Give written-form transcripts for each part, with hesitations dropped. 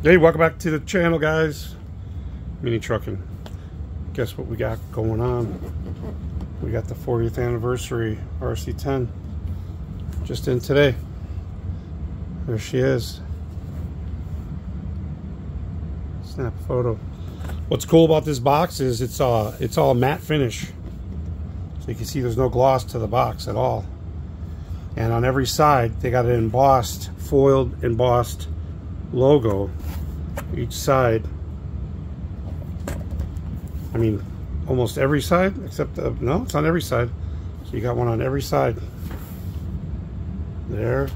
Hey, welcome back to the channel, guys. Mini trucking. Guess what we got going on? We got the 40th anniversary RC10 just in today. There she is. Snap a photo. What's cool about this box is it's all matte finish, so you can see there's no gloss to the box at all. And on every side they got an embossed, foiled embossed logo each side. I mean, almost every side except no, it's on every side. So you got one on every side. There.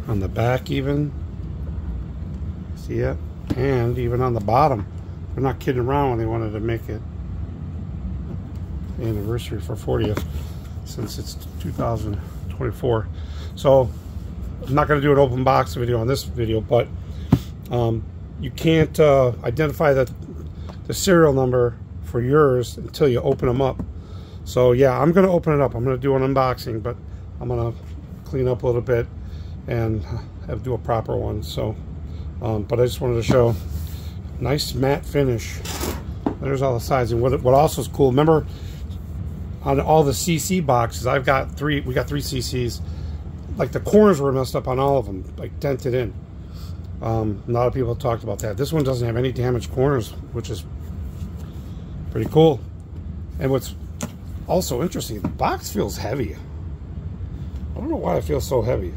On the back even. See it? And even on the bottom. They're not kidding around when they wanted to make it the anniversary for 40th, since it's 2024. So I'm not going to do an open box video on this video, but you can't identify the serial number for yours until you open them up. So yeah, I'm going to open it up. I'm going to do an unboxing, but I'm going to clean up a little bit and have to do a proper one. So but I just wanted to show nice matte finish. There's all the sides. And what also is cool, remember on all the CC boxes, we got three CCs, like the corners were messed up on all of them, like dented in. A lot of people have talked about that. This one doesn't have any damaged corners, which is pretty cool. And what's also interesting, the box feels heavy. I don't know why it feels so heavy.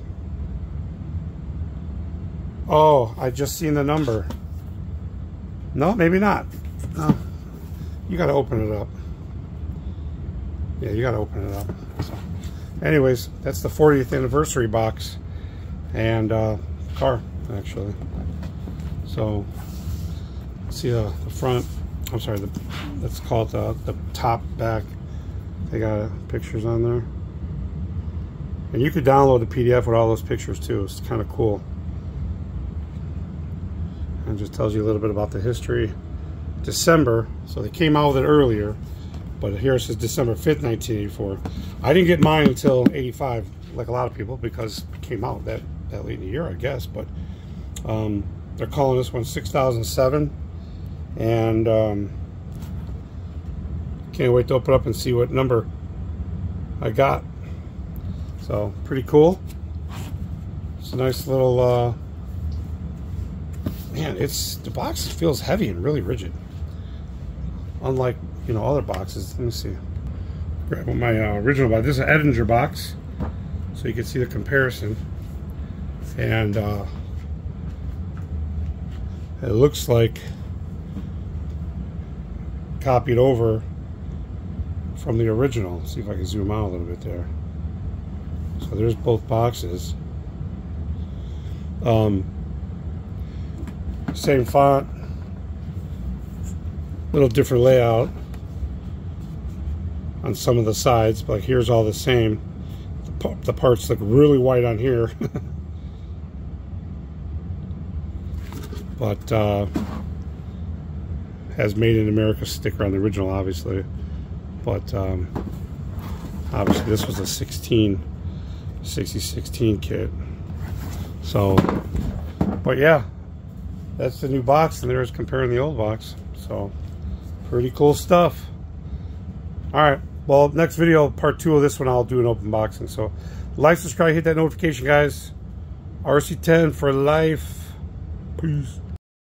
Oh, I just seen the number. No, maybe not. No, you got to open it up. Yeah, you got to open it up. So, anyways, that's the 40th anniversary box and car, actually. So, see the front. I'm sorry, let's call it the top back. They got pictures on there, and you could download the PDF with all those pictures too. It's kind of cool. And just tells you a little bit about the history. December, so they came out with it earlier, but here it says December 5th, 1984. I didn't get mine until 85, like a lot of people, because it came out that late in the year, I guess. But they're calling this one 6007, and can't wait to open up and see what number I got. So pretty cool. It's a nice little man, the box feels heavy and really rigid, unlike, you know, other boxes. Let me see. Grab my original box. This is an Edinger box, so you can see the comparison. And it looks like copied over from the original. Let's see if I can zoom out a little bit there. So there's both boxes. Same font, little different layout on some of the sides, but here's all the same. The parts look really white on here. But has Made in America sticker on the original, obviously. But obviously this was a 6016 kit. So, but yeah, that's the new box, and there's comparing the old box. So pretty cool stuff. All right, well, next video, part 2 of this one, I'll do an open boxing. So like, subscribe, hit that notification, guys. RC10 for life. Peace.